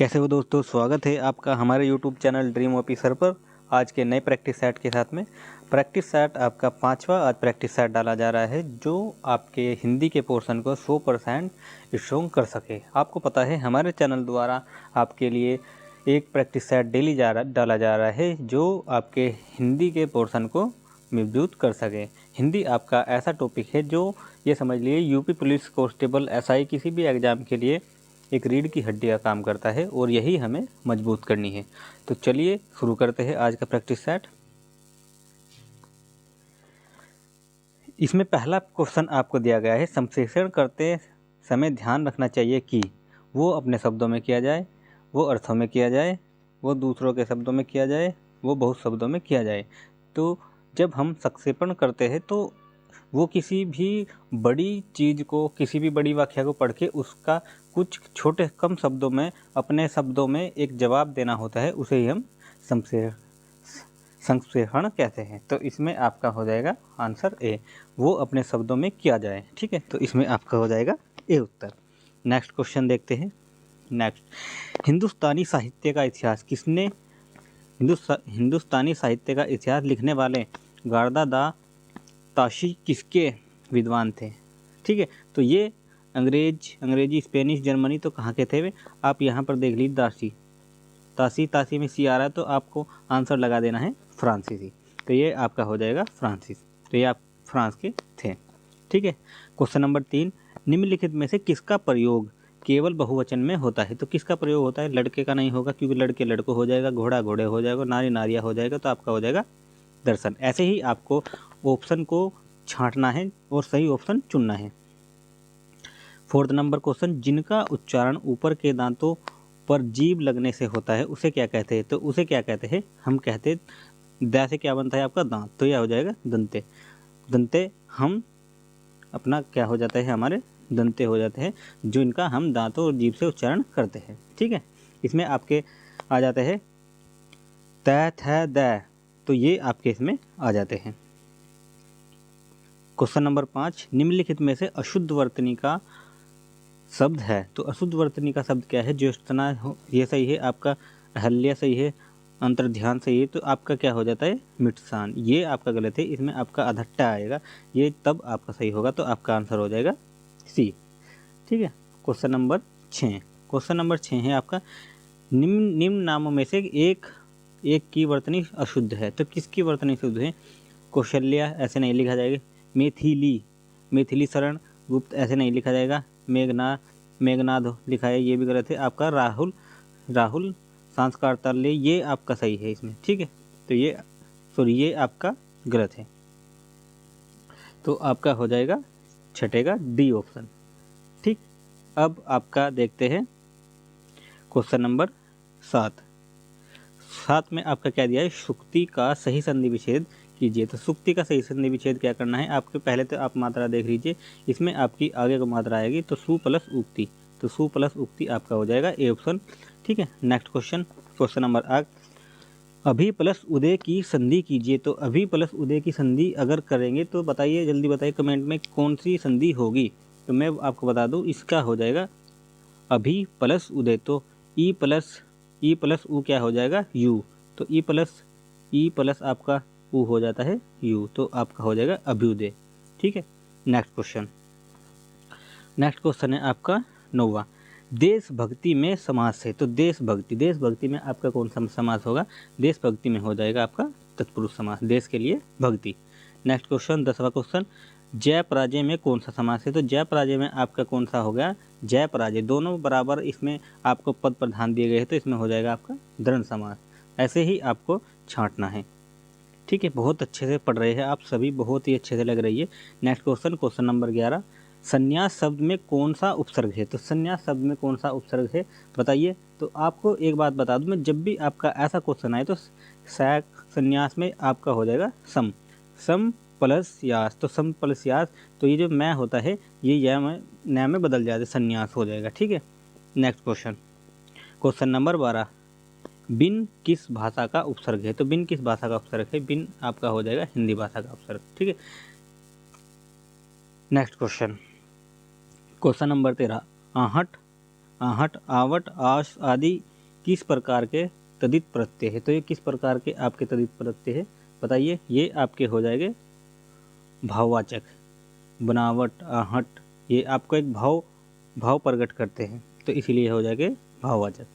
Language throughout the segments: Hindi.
कैसे हो दोस्तों, स्वागत है आपका हमारे YouTube चैनल ड्रीम ऑफिसर पर। आज के नए प्रैक्टिस सेट के साथ में प्रैक्टिस सेट आपका 5वां आज प्रैक्टिस सेट डाला जा रहा है, जो आपके हिंदी के पोर्शन को 100% स्ट्रॉन्ग कर सके। आपको पता है हमारे चैनल द्वारा आपके लिए एक प्रैक्टिस सेट डेली डाला जा रहा है, जो आपके हिंदी के पोर्शन को मजबूत कर सके। हिंदी आपका ऐसा टॉपिक है जो ये समझ लिए यूपी पुलिस कांस्टेबल एसआई किसी भी एग्ज़ाम के लिए एक रीढ़ की हड्डी का काम करता है और यही हमें मजबूत करनी है। तो चलिए शुरू करते हैं आज का प्रैक्टिस सेट। इसमें पहला क्वेश्चन आपको दिया गया है, संप्रेषण करते समय ध्यान रखना चाहिए कि वो अपने शब्दों में किया जाए, वो अर्थों में किया जाए, वो दूसरों के शब्दों में किया जाए, वो बहुत शब्दों में किया जाए। तो जब हम संक्षेपण करते हैं तो वो किसी भी बड़ी चीज़ को, किसी भी बड़ी वाक्य को पढ़ के उसका कुछ छोटे कम शब्दों में अपने शब्दों में एक जवाब देना होता है, उसे ही हम संप्रेषण कहते हैं। तो इसमें आपका हो जाएगा आंसर ए, वो अपने शब्दों में किया जाए। ठीक है, तो इसमें आपका हो जाएगा ए उत्तर। नेक्स्ट क्वेश्चन देखते हैं। नेक्स्ट, हिंदुस्तानी साहित्य का इतिहास किसने हिंदुस्तानी साहित्य का इतिहास लिखने वाले गार्दा दा ताशी किसके विद्वान थे? ठीक है, तो ये अंग्रेजी, स्पेनिश, जर्मनी, तो कहाँ के थे वे? आप यहाँ पर देख लीजिए, ताशी में सी आ रहा है तो आपको आंसर लगा देना है फ्रांसीसी। तो ये आपका हो जाएगा फ्रांसिस। तो ये आप फ्रांस के थे। ठीक है, क्वेश्चन नंबर 3, निम्नलिखित में से किसका प्रयोग केवल बहुवचन में होता है? तो किसका प्रयोग होता है? लड़के का नहीं होगा क्योंकि लड़के लड़को हो जाएगा, घोड़ा घोड़े हो जाएगा, नारी नारिया हो जाएगा, तो आपका हो जाएगा दर्शन। ऐसे ही आपको ऑप्शन को छांटना है और सही ऑप्शन चुनना है। 4th नंबर क्वेश्चन, जिनका उच्चारण ऊपर के दांतों पर जीभ लगने से होता है उसे क्या कहते हैं? तो उसे क्या कहते हैं? हम कहते द से क्या बनता है आपका दांत, तो यह हो जाएगा दंते। दंते हम अपना क्या हो जाता है, हमारे दंते हो जाते हैं, जो इनका हम दांतों और जीभ से उच्चारण करते हैं। ठीक है, इसमें आपके आ जाते हैं त थ द, तो ये आपके इसमें आ जाते हैं। क्वेश्चन नंबर 5, निम्नलिखित में से अशुद्ध वर्तनी का शब्द है? तो अशुद्ध वर्तनी का शब्द क्या है? ज्येष्ठना, ये सही है आपका। अहल्या सही है। अंतर्ध्यान सही है। तो आपका क्या हो जाता है? मिटसान, ये आपका गलत है। इसमें आपका अधट्टा आएगा, ये तब आपका सही होगा। तो आपका आंसर हो जाएगा सी। ठीक है, क्वेश्चन नंबर 6 है आपका, निम्न नामों में से एक की वर्तनी अशुद्ध है। तो किसकी वर्तनी शुद्ध है? कौशल्या ऐसे नहीं लिखा जाएगा। मैथिली शरण गुप्त ऐसे नहीं लिखा जाएगा। मेघनाद लिखा है, ये भी गलत है आपका। राहुल सांस्कारताल्य, ये आपका सही है इसमें। ठीक है, तो ये आपका गलत है। तो आपका हो जाएगा छठेगा डी ऑप्शन। ठीक, अब आपका देखते हैं क्वेश्चन नंबर 7 में आपका क्या दिया है? सुक्ति का सही संधि विच्छेद कीजिए। तो सुक्ति का सही संधि विच्छेद क्या करना है आपके? पहले तो आप मात्रा देख लीजिए, इसमें आपकी आगे को मात्रा आएगी तो सु प्लस उक्ति, तो सु प्लस उक्ति आपका हो जाएगा ए ऑप्शन। ठीक है, नेक्स्ट क्वेश्चन नंबर 8, अभी प्लस उदय की संधि कीजिए। तो अभी प्लस उदय की संधि अगर करेंगे तो बताइए, जल्दी बताइए कमेंट में कौन सी संधि होगी। तो मैं आपको बता दूँ, इसका हो जाएगा अभी प्लस उदय, तो ई प्लस उ क्या हो जाएगा? यू, तो ई प्लस आपका उ हो जाता है यू, तो आपका हो जाएगा अभ्युदय। ठीक है, नेक्स्ट क्वेश्चन है आपका 9वां, देशभक्ति में समास है। तो देशभक्ति में आपका कौन सा समास होगा? देशभक्ति में हो जाएगा आपका तत्पुरुष समास, देश के लिए भक्ति। नेक्स्ट क्वेश्चन 10वां क्वेश्चन, जय पराजय में कौन सा समास है? तो जय पराजय में आपका कौन सा हो गया? जय पराजय, दोनों बराबर इसमें आपको पद प्रधान दिए गए हैं, तो इसमें हो जाएगा आपका द्वंद्व समास। ऐसे ही आपको छांटना है। ठीक है, बहुत अच्छे से पढ़ रहे हैं आप सभी, बहुत ही अच्छे से लग रही है। नेक्स्ट क्वेश्चन नंबर 11, संन्यास शब्द में कौन सा उपसर्ग है? तो संन्यास शब्द में कौन सा उपसर्ग है बताइए। तो आपको एक बात बता दूं मैं, जब भी आपका ऐसा क्वेश्चन आए तो संन्यास में आपका हो जाएगा सम प्लस यास, तो सम प्लस यास, तो ये जो मैं होता है ये न में बदल जाता है, संन्यास हो जाएगा। ठीक है, नेक्स्ट क्वेश्चन नंबर 12, बिन किस भाषा का उपसर्ग है? तो बिन किस भाषा का उपसर्ग है? बिन आपका हो जाएगा हिंदी भाषा का उपसर्ग। ठीक है, नेक्स्ट क्वेश्चन नंबर 13, आहट, आवट, आश आदि किस प्रकार के तदित प्रत्यय है। तो ये किस प्रकार के आपके तदित प्रत्यय है बताइए। ये आपके हो जाएंगे भाववाचक। बनावट, आहट, ये आपको एक भाव प्रकट करते हैं, तो इसीलिए हो जाएंगे भाववाचक।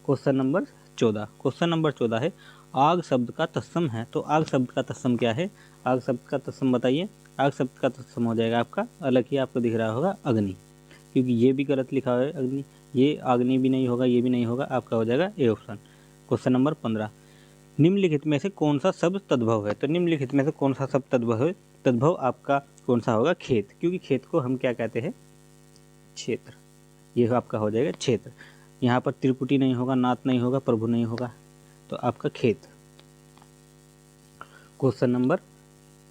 क्वेश्चन नंबर 14 है आग शब्द का तत्सम है। तो आग शब्द का तत्सम क्या है? आग शब्द का तत्सम बताइए। आग शब्द का तत्सम हो जाएगा आपका, अलग ही आपको दिख रहा होगा, अग्नि, क्योंकि ये भी गलत लिखा हुआ है अग्नि, ये अग्नि भी नहीं होगा, ये भी नहीं होगा, आपका हो जाएगा ए ऑप्शन। क्वेश्चन नंबर 15, निम्नलिखित में से कौन सा शब्द तद्भव है। तो निम्नलिखित में से कौन सा शब्द तद्भव है? तद्भव आपका कौन सा होगा? खेत, क्योंकि खेत को हम क्या कहते हैं? क्षेत्र। ये आपका हो जाएगा क्षेत्र। यहाँ पर त्रिपुटी नहीं होगा, नाथ नहीं होगा, प्रभु नहीं होगा, तो आपका खेत। क्वेश्चन नंबर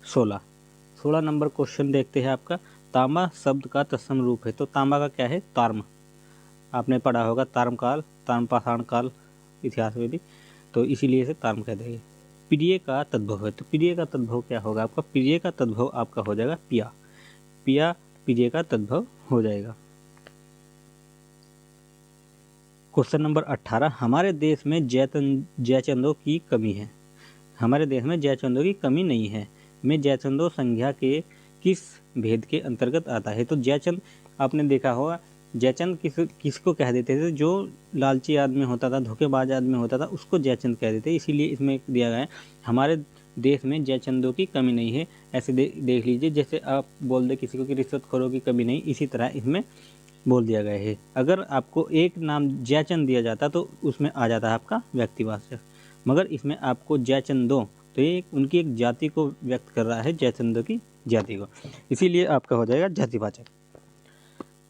16 नंबर क्वेश्चन देखते हैं आपका, तांबा शब्द का तत्सम रूप है। तो तांबा का क्या है? ताम्र। आपने पढ़ा होगा ताम्रकाल, ताम्रपाषाण काल इतिहास में भी, तो इसीलिए इसे ताम्र कह देंगे। प्रिय का तद्भव है। तो प्रिय का तद्भव क्या होगा आपका? प्रिय का तद्भव आपका हो जाएगा पिया। पिया प्रिय का तद्भव हो जाएगा। क्वेश्चन नंबर 18, हमारे देश में जयचंदों की कमी है। हमारे देश में जयचंदों की कमी नहीं है में जयचंदों संज्ञा के किस भेद के अंतर्गत आता है। तो जयचंद आपने देखा होगा, जयचंद किसको कह देते थे? जो लालची आदमी होता था, धोखेबाज आदमी होता था, उसको जयचंद कह देते। इसीलिए इसमें दिया गया है हमारे देश में जयचंदों की कमी नहीं है। ऐसे देख लीजिए, जैसे आप बोल दे किसी को कि रिश्वतखोरों की कमी नहीं, इसी तरह इसमें बोल दिया गया है। अगर आपको एक नाम जयचंद दिया जाता तो उसमें आ जाता है आपका व्यक्तिवाचक, मगर इसमें आपको जयचंदों, तो ये उनकी एक जाति को व्यक्त कर रहा है, जयचंदों की जाति को, इसीलिए आपका हो जाएगा जातिवाचक।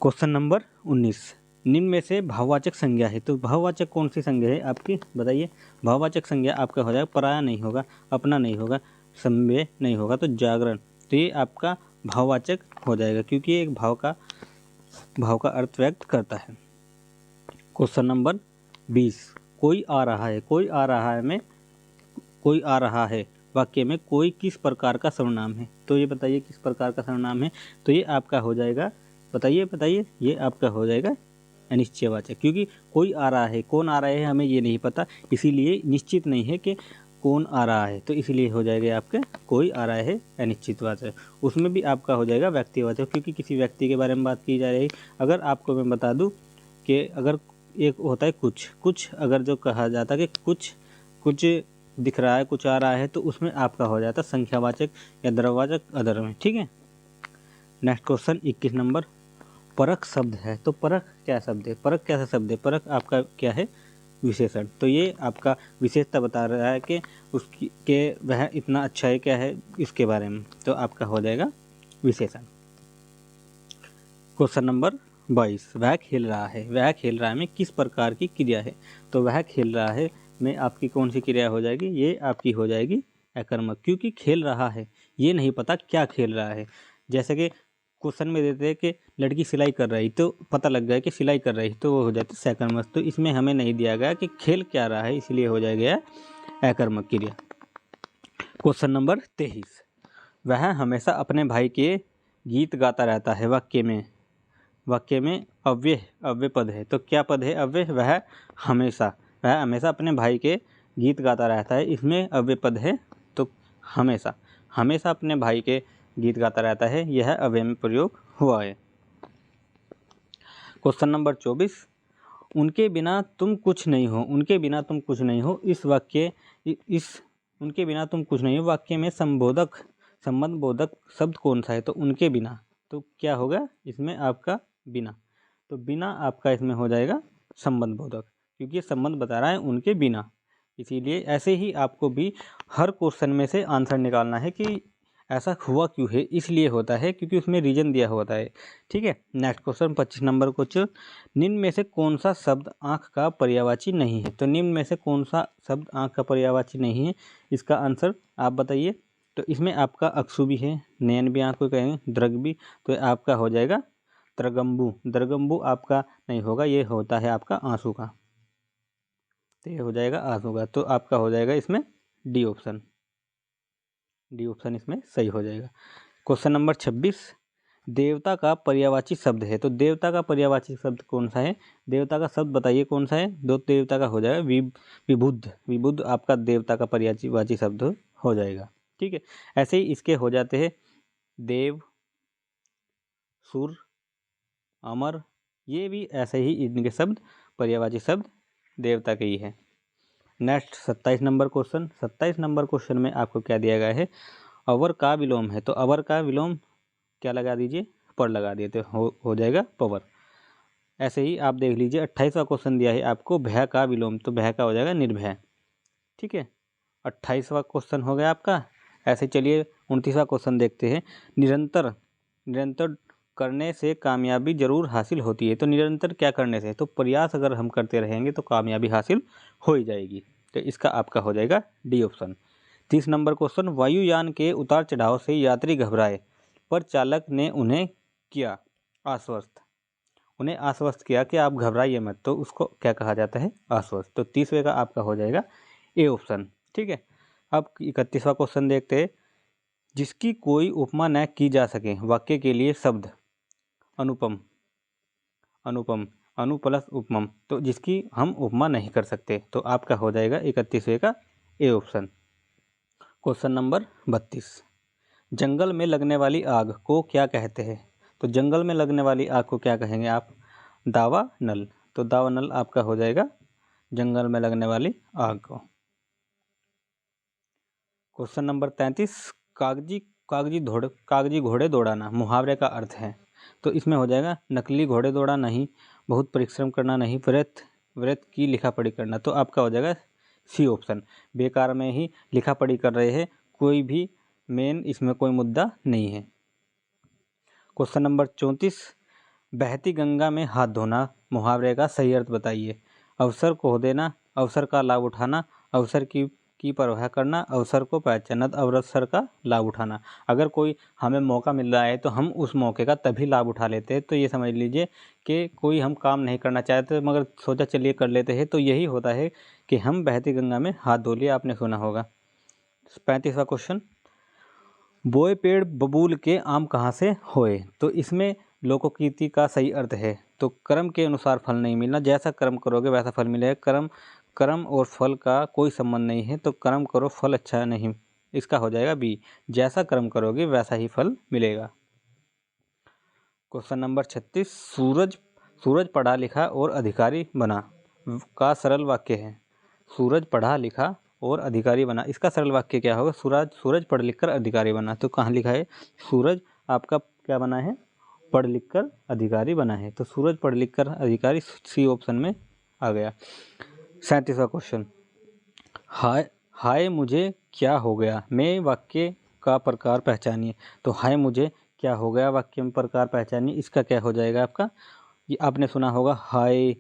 क्वेश्चन नंबर 19, निम्न में से भाववाचक संज्ञा है। तो भाववाचक कौन सी संज्ञा है आपकी बताइए। भाववाचक संज्ञा आपका हो जाएगा पराया नहीं होगा, अपना नहीं होगा, सम्वेय नहीं होगा, तो जागरण। तो ये आपका भाववाचक हो जाएगा, क्योंकि एक भाव का अर्थ व्यक्त करता है। क्वेश्चन नंबर 20, कोई आ रहा है। कोई आ रहा है में कोई आ रहा है वाक्य में कोई किस प्रकार का सर्वनाम है। तो ये बताइए किस प्रकार का सर्वनाम है। तो ये आपका हो जाएगा, बताइए, ये आपका हो जाएगा अनिश्चयवाचक, क्योंकि कोई आ रहा है, कौन आ रहा है हमें ये नहीं पता, इसीलिए निश्चित नहीं है कि कौन आ रहा है, तो इसीलिए हो जाएगा आपके कोई आ रहा है अनिश्चितवाचक। उसमें भी आपका हो जाएगा व्यक्तिवाचक, क्योंकि किसी व्यक्ति के बारे में बात की जा रही है। अगर आपको मैं बता दूं कि अगर एक होता है कुछ अगर जो कहा जाता है कि कुछ दिख रहा है, कुछ आ रहा है, तो उसमें आपका हो जाता है संख्यावाचक या द्रव्यवाचक अदर में। ठीक है। नेक्स्ट क्वेश्चन 21 नंबर, परख शब्द है। तो परख क्या शब्द है? परख कैसा शब्द है? परख आपका क्या है? विशेषण। तो ये आपका विशेषता बता रहा है कि उसकी के वह इतना अच्छा है, क्या है इसके बारे में, तो आपका हो जाएगा विशेषण। क्वेश्चन नंबर 22, वह खेल रहा है। वह खेल रहा है में किस प्रकार की क्रिया है। तो वह खेल रहा है में आपकी कौन सी क्रिया हो जाएगी? ये आपकी हो जाएगी अकर्मक, क्योंकि खेल रहा है, ये नहीं पता क्या खेल रहा है। जैसे कि क्वेश्चन में देते हैं कि लड़की सिलाई कर रही, तो पता लग गया कि सिलाई कर रही, तो वो हो जाती है सकर्मक। तो इसमें हमें नहीं दिया गया कि खेल क्या रहा है, इसलिए हो जाएगा अकर्मक क्रिया। क्वेश्चन नंबर 23, वह हमेशा अपने भाई के गीत गाता रहता है। वाक्य में अव्यय पद है। तो क्या पद है अव्यय? वह हमेशा अपने भाई के गीत गाता रहता है, इसमें अव्यय पद है, तो हमेशा अपने भाई के गीत गाता रहता है, यह अव्यय में प्रयोग हुआ है। क्वेश्चन नंबर 24, उनके बिना तुम कुछ नहीं हो। उनके बिना तुम कुछ नहीं हो, उनके बिना तुम कुछ नहीं हो वाक्य में संबंध बोधक शब्द कौन सा है? तो उनके बिना, तो क्या होगा इसमें आपका बिना, तो बिना आपका इसमें हो जाएगा संबंध बोधक, क्योंकि ये संबंध बता रहा है उनके बिना। इसीलिए ऐसे ही आपको भी हर क्वेश्चन में से आंसर निकालना है कि ऐसा हुआ क्यों है, इसलिए होता है क्योंकि उसमें रीजन दिया होता है। ठीक है। नेक्स्ट क्वेश्चन 25 नंबर क्वेश्चन, निम्न में से कौन सा शब्द आँख का पर्यायवाची नहीं है। तो निम्न में से कौन सा शब्द आँख का पर्यायवाची नहीं है, इसका आंसर आप बताइए। तो इसमें आपका अक्षु भी है, नयन भी आँख को कहेंगे, दृग भी, तो आपका हो जाएगा द्रगम्बु आपका नहीं होगा, ये होता है आपका आंसू का, तो ये हो जाएगा आंसू का, तो आपका हो जाएगा इसमें डी ऑप्शन इसमें सही हो जाएगा। क्वेश्चन नंबर 26, देवता का पर्यायवाची शब्द है। तो देवता का पर्यायवाची शब्द कौन सा है? देवता का शब्द बताइए कौन सा है? दो देवता का हो जाएगा विबुद्ध। विबुद्ध आपका देवता का पर्यायवाची शब्द हो जाएगा। ठीक है, ऐसे ही इसके हो जाते हैं देव, सुर, अमर, ये भी ऐसे ही इनके शब्द पर्यायवाची शब्द देवता के ही है। Next 27 number question. 27 number question में आपको क्या दिया गया है? अवर का विलोम है। तो अवर का विलोम क्या लगा दीजिए? पर लगा दिए तो हो जाएगा पवर। ऐसे ही आप देख लीजिए 28वां क्वेश्चन दिया है आपको भय का विलोम। तो भय का हो जाएगा निर्भय। ठीक है, 28वां क्वेश्चन हो गया आपका। ऐसे चलिए 29वां क्वेश्चन देखते हैं। निरंतर करने से कामयाबी जरूर हासिल होती है। तो निरंतर क्या करने से? तो प्रयास अगर हम करते रहेंगे तो कामयाबी हासिल हो ही जाएगी। तो इसका आपका हो जाएगा डी ऑप्शन। 30 number question. वायुयान के उतार चढ़ाव से यात्री घबराए पर चालक ने उन्हें किया आश्वस्त। उन्हें आश्वस्त किया कि आप घबराइए मत, तो उसको क्या कहा जाता है? आश्वस्त। तो 30वें का आपका हो जाएगा ए ऑप्शन। ठीक है, अब 31वां क्वेश्चन देखते हैं। जिसकी कोई उपमा न की जा सके, वाक्य के लिए शब्द अनुपम, अनुपम, अनु प्लस उपमम। तो जिसकी हम उपमा नहीं कर सकते, तो आपका हो जाएगा 31वें का ए ऑप्शन। Question number 32। जंगल में लगने वाली आग को क्या कहते हैं? तो जंगल में लगने वाली आग को क्या कहेंगे आप? दावा नल। तो दावा नल आपका हो जाएगा जंगल में लगने वाली आग को। Question number 33। कागजी घोड़े दौड़ाना मुहावरे का अर्थ है। तो इसमें हो जाएगा नकली घोड़े दौड़ा नहीं, बहुत परिश्रम करना नहीं, व्रत की लिखा पढ़ी करना। तो आपका हो जाएगा सी ऑप्शन। बेकार में ही लिखा पढ़ी कर रहे हैं, कोई भी मेन इसमें कोई मुद्दा नहीं है। Question number 34। बहती गंगा में हाथ धोना मुहावरे का सही अर्थ बताइए। अवसर को देना, अवसर का लाभ उठाना, अवसर की परवाह करना, अवसर को पहचानना, अवसर का लाभ उठाना। अगर कोई हमें मौका मिल रहा है तो हम उस मौके का तभी लाभ उठा लेते हैं। तो ये समझ लीजिए कि कोई हम काम नहीं करना चाहते मगर सोचा चलिए कर लेते हैं, तो यही होता है कि हम बहती गंगा में हाथ धो लिया। आपने सुना होगा। 35वां क्वेश्चन। बोए पेड़ बबूल के आम कहाँ से होए? तो इसमें लोकोक्ति का सही अर्थ है। तो कर्म के अनुसार फल नहीं मिलना, जैसा कर्म करोगे वैसा फल मिलेगा। कर्म और फल का कोई संबंध नहीं है। तो कर्म करो फल अच्छा नहीं, इसका हो जाएगा बी। जैसा कर्म करोगे वैसा ही फल मिलेगा। Question number 36। सूरज पढ़ा लिखा और अधिकारी बना का सरल वाक्य है। सूरज पढ़ा लिखा और अधिकारी बना, इसका सरल वाक्य क्या होगा? सूरज पढ़ लिख कर अधिकारी बना। तो कहाँ लिखा है? सूरज आपका क्या बना है? पढ़ लिख कर अधिकारी बना है। तो सूरज पढ़ लिख कर अधिकारी सी ऑप्शन में आ गया। 37वां क्वेश्चन। हाय मुझे क्या हो गया में वाक्य का प्रकार पहचानिए। तो हाय मुझे क्या हो गया वाक्य में प्रकार पहचानिए, इसका क्या हो जाएगा आपका? ये आपने सुना होगा हाय।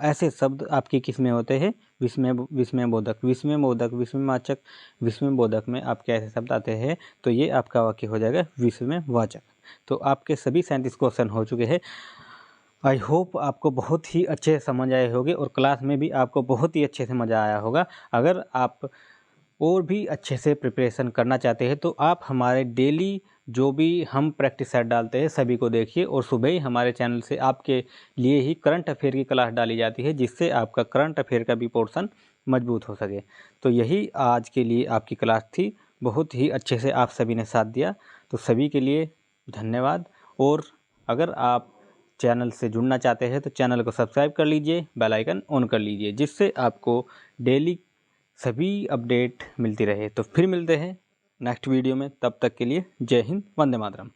ऐसे शब्द आपके किस में होते हैं? विस्मयबोधक, विस्मयवाचक, विस्मयबोधक में आपके ऐसे शब्द आते हैं। तो ये आपका वाक्य हो जाएगा विस्मयवाचक। तो आपके सभी 37 क्वेश्चन हो चुके हैं। आई होप आपको बहुत ही अच्छे समझ आए होंगे और क्लास में भी आपको बहुत ही अच्छे से मज़ा आया होगा। अगर आप और भी अच्छे से प्रिपरेशन करना चाहते हैं तो आप हमारे डेली जो भी हम प्रैक्टिस सेट डालते हैं सभी को देखिए, और सुबह ही हमारे चैनल से आपके लिए ही करंट अफेयर की क्लास डाली जाती है, जिससे आपका करंट अफेयर का भी पोर्शन मजबूत हो सके। तो यही आज के लिए आपकी क्लास थी। बहुत ही अच्छे से आप सभी ने साथ दिया, तो सभी के लिए धन्यवाद। और अगर आप चैनल से जुड़ना चाहते हैं तो चैनल को सब्सक्राइब कर लीजिए, बेल आइकन ऑन कर लीजिए, जिससे आपको डेली सभी अपडेट मिलती रहे। तो फिर मिलते हैं नेक्स्ट वीडियो में, तब तक के लिए जय हिंद, वंदे मातरम।